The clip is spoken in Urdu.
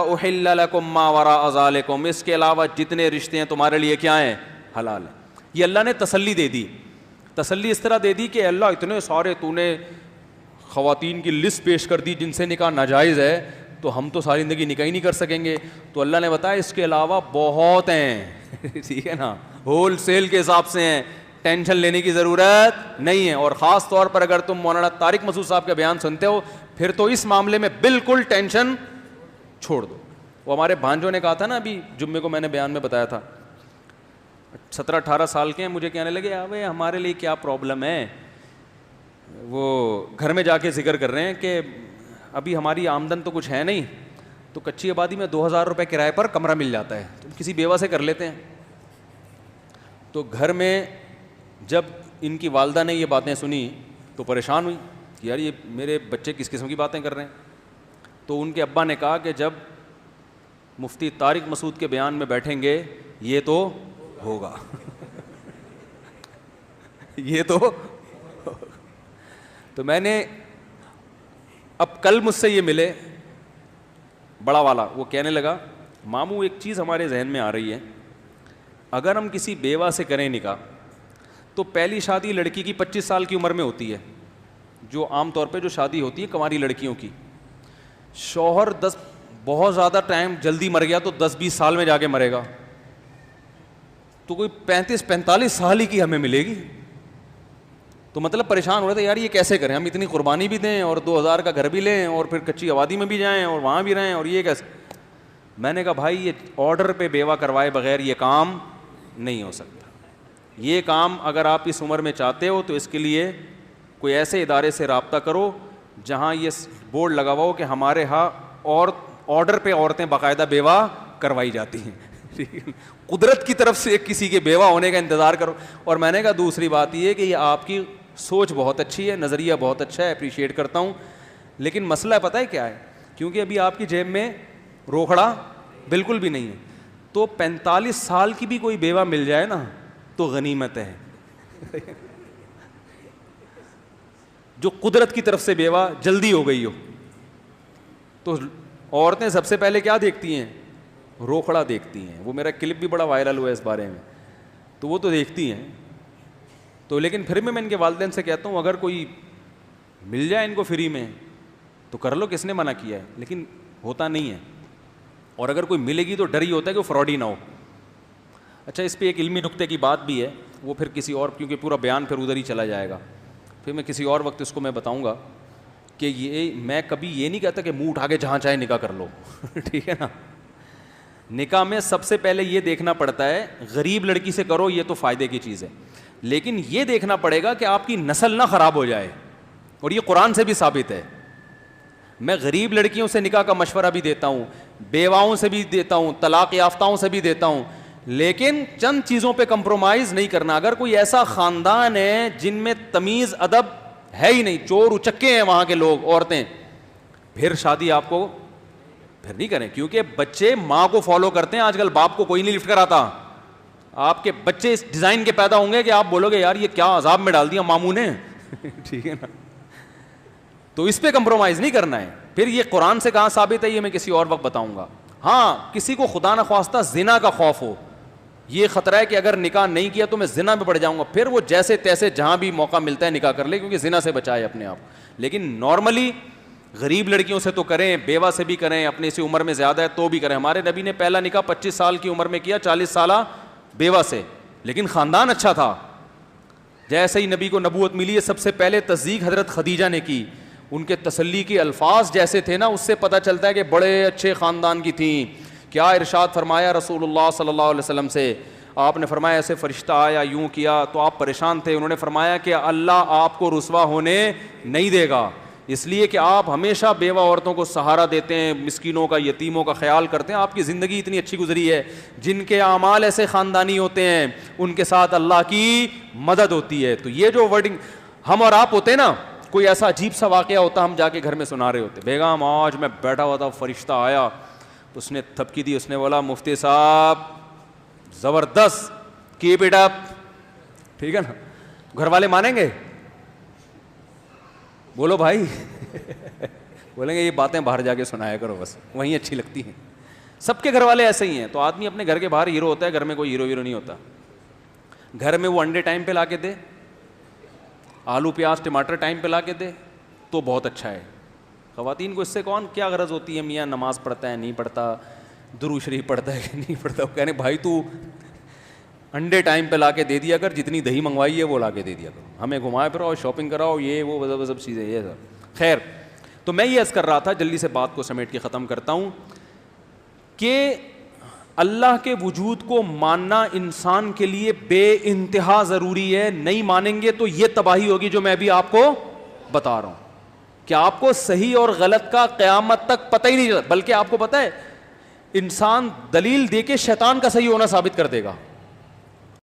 احل لکم ما وراء ذالکم، اس کے علاوہ جتنے رشتے ہیں تمہارے لیے کیا ہیں؟ حلال ہیں. یہ اللہ نے تسلی دے دی. تسلی اس طرح دے دی کہ اللہ اتنے سارے تو نے خواتین کی لسٹ پیش کر دی جن سے نکاح ناجائز ہے، تو ہم تو ساری زندگی نکاح ہی نہیں کر سکیں گے. تو اللہ نے بتایا اس کے علاوہ بہت ہیں. ٹھیک ہے نا، ہول سیل کے حساب سے ہیں، ٹینشن لینے کی ضرورت نہیں ہے. اور خاص طور پر اگر تم مولانا طارق مسعود صاحب کا بیان سنتے ہو پھر تو اس معاملے میں بالکل ٹینشن چھوڑ دو. وہ ہمارے بھانجوں نے کہا تھا نا، ابھی جمعے کو میں نے بیان میں بتایا تھا، 17-18 سال کے ہیں، مجھے کہنے لگے ابے ہمارے لیے کیا پرابلم ہے. وہ گھر میں جا کے ذکر کر رہے ہیں کہ ابھی ہماری آمدن تو کچھ ہے نہیں، تو کچی آبادی میں 2000 روپے کرائے پر کمرہ مل جاتا ہے، تو کسی بیوہ سے کر لیتے ہیں. تو گھر میں جب ان کی والدہ نے یہ باتیں سنی تو پریشان ہوئی کہ یار یہ میرے بچے کس قسم کی باتیں کر رہے ہیں. تو ان کے ابا نے کہا کہ جب مفتی طارق مسعود کے بیان میں بیٹھیں گے یہ تو ہوگا. یہ تو میں نے اب کل مجھ سے یہ ملے بڑا والا، وہ کہنے لگا ماموں ایک چیز ہمارے ذہن میں آ رہی ہے، اگر ہم کسی بیوہ سے کریں نکاح تو پہلی شادی لڑکی کی 25 سال کی عمر میں ہوتی ہے، جو عام طور پہ جو شادی ہوتی ہے کنواری لڑکیوں کی. شوہر بہت زیادہ ٹائم جلدی مر گیا تو 10-20 سال میں جا کے مرے گا، تو کوئی 35-45 سال ہی کی ہمیں ملے گی. تو مطلب پریشان ہو رہے تھے یار یہ کیسے کریں، ہم اتنی قربانی بھی دیں اور 2000 کا گھر بھی لیں اور پھر کچی آبادی میں بھی جائیں اور وہاں بھی رہیں، اور یہ کیسے. میں نے کہا بھائی یہ آرڈر پہ بیوہ کروائے بغیر یہ کام نہیں ہو سکتا. یہ کام اگر آپ اس عمر میں چاہتے ہو تو اس کے لیے کوئی ایسے ادارے سے رابطہ کرو جہاں یہ بورڈ لگا ہوا ہو کہ ہمارے ہاں اور آرڈر پہ عورتیں باقاعدہ بیوہ کروائی جاتی ہیں. قدرت کی طرف سے کسی کے بیوہ ہونے کا انتظار کرو. اور میں نے کہا دوسری بات یہ کہ یہ آپ کی سوچ بہت اچھی ہے، نظریہ بہت اچھا ہے، اپریشیٹ کرتا ہوں، لیکن مسئلہ پتہ ہے کیا ہے، کیونکہ ابھی آپ کی جیب میں روکھڑا بالکل بھی نہیں ہے. تو 45 سال کی بھی کوئی بیوہ مل جائے نا تو غنیمت ہے. جو قدرت کی طرف سے بیوہ جلدی ہو گئی ہو. تو عورتیں سب سے پہلے کیا دیکھتی ہیں؟ روکھڑا دیکھتی ہیں. وہ میرا کلپ بھی بڑا وائرل ہوا ہے اس بارے میں، تو وہ تو دیکھتی ہیں. تو لیکن پھر میں ان کے والدین سے کہتا ہوں اگر کوئی مل جائے ان کو فری میں تو کر لو، کس نے منع کیا ہے، لیکن ہوتا نہیں ہے. اور اگر کوئی ملے گی تو ڈر ہی ہوتا ہے کہ وہ فراڈی نہ ہو. اچھا اس پہ ایک علمی نقطے کی بات بھی ہے، وہ پھر کسی اور، کیونکہ پورا بیان پھر ادھر ہی چلا جائے گا، پھر میں کسی اور وقت اس کو میں بتاؤں گا کہ یہ میں کبھی یہ نہیں کہتا کہ منہ اٹھا کے جہاں چاہے نکاح کر لو. ٹھیک ہے نا، نکاح میں سب سے پہلے یہ دیکھنا پڑتا ہے، غریب لڑکی سے کرو یہ تو فائدے کی چیز ہے، لیکن یہ دیکھنا پڑے گا کہ آپ کی نسل نہ خراب ہو جائے، اور یہ قرآن سے بھی ثابت ہے. میں غریب لڑکیوں سے نکاح کا مشورہ بھی دیتا ہوں، بیواؤں سے بھی دیتا ہوں، طلاق یافتاؤں سے بھی دیتا ہوں، لیکن چند چیزوں پہ کمپرومائز نہیں کرنا. اگر کوئی ایسا خاندان ہے جن میں تمیز ادب ہے ہی نہیں، چور اچکے ہیں وہاں کے لوگ، عورتیں، پھر شادی آپ کو پھر نہیں کریں، کیونکہ بچے ماں کو فالو کرتے ہیں. آج کل باپ کو کوئی نہیں لفٹ کراتا. آپ کے بچے اس ڈیزائن کے پیدا ہوں گے کہ آپ بولو گے یار یہ کیا عذاب میں ڈال دیا ماموں نے. ٹھیک ہے نا، تو اس پہ کمپرومائز نہیں کرنا ہے. پھر یہ قرآن سے کہاں ثابت ہے یہ میں کسی اور وقت بتاؤں گا. ہاں کسی کو خدا نخواستہ زنا کا خوف ہو، یہ خطرہ ہے کہ اگر نکاح نہیں کیا تو میں زنا میں پڑ جاؤں گا، پھر وہ جیسے تیسے جہاں بھی موقع ملتا ہے نکاح کر لے، کیونکہ زنا سے بچائے اپنے آپ. لیکن نارملی غریب لڑکیوں سے تو کریں، بیوہ سے بھی کریں، اپنے اسی عمر میں زیادہ ہے تو بھی کریں. ہمارے نبی نے پہلا نکاح 25 سال کی عمر میں کیا، 40 سالہ بیوہ سے، لیکن خاندان اچھا تھا. جیسے ہی نبی کو نبوت ملی ہے سب سے پہلے تصدیق حضرت خدیجہ نے کی. ان کے تسلی کے الفاظ جیسے تھے نا، اس سے پتہ چلتا ہے کہ بڑے اچھے خاندان کی تھیں. کیا ارشاد فرمایا رسول اللہ صلی اللہ علیہ وسلم سے، آپ نے فرمایا ایسے فرشتہ آیا یوں کیا، تو آپ پریشان تھے. انہوں نے فرمایا کہ اللہ آپ کو رسوا ہونے نہیں دے گا، اس لیے کہ آپ ہمیشہ بیوہ عورتوں کو سہارا دیتے ہیں، مسکینوں کا، یتیموں کا خیال کرتے ہیں. آپ کی زندگی اتنی اچھی گزری ہے. جن کے اعمال ایسے خاندانی ہوتے ہیں ان کے ساتھ اللہ کی مدد ہوتی ہے. تو یہ جو ورڈنگ ہم اور آپ ہوتے ہیں نا، کوئی ایسا عجیب سا واقعہ ہوتا ہم جا کے گھر میں سنا رہے ہوتے، بیگم آج میں بیٹھا ہوا تھا فرشتہ آیا، اس نے تھپکی دی، اس نے بولا مفتی صاحب زبردست، کیپ اٹ اپ. ٹھیک ہے نا، گھر والے مانیں گے؟ بولو بھائی. بولیں گے یہ باتیں باہر جا کے سنایا کرو، بس وہیں اچھی لگتی ہیں. سب کے گھر والے ایسے ہی ہیں. تو آدمی اپنے گھر کے باہر ہیرو ہوتا ہے, گھر میں کوئی ہیرو نہیں ہوتا. گھر میں وہ انڈے ٹائم پہ لا کے دے, آلو پیاز ٹماٹر ٹائم پہ لا کے دے تو بہت اچھا ہے. خواتین کو اس سے کون کیا غرض ہوتی ہے, میاں نماز پڑھتا ہے نہیں پڑھتا, درود شریف پڑھتا ہے کہ نہیں پڑھتا. وہ کہنے بھائی تو انڈے ٹائم پہ لا کے دے دیا کر, جتنی دہی منگوائی ہے وہ لا کے دے دیا کرو, ہمیں گھمائے پھراؤ, شاپنگ کراؤ, یہ وہ سب چیزیں یہ سب. خیر, تو میں یہ عرض کر رہا تھا, جلدی سے بات کو سمیٹ کے ختم کرتا ہوں, کہ اللہ کے وجود کو ماننا انسان کے لیے بے انتہا ضروری ہے. نہیں مانیں گے تو یہ تباہی ہوگی جو میں ابھی آپ کو بتا رہا ہوں, کہ آپ کو صحیح اور غلط کا قیامت تک پتہ ہی نہیں چلتا. بلکہ آپ کو پتہ ہے, انسان دلیل دے کے شیطان کا صحیح ہونا ثابت کر دے گا.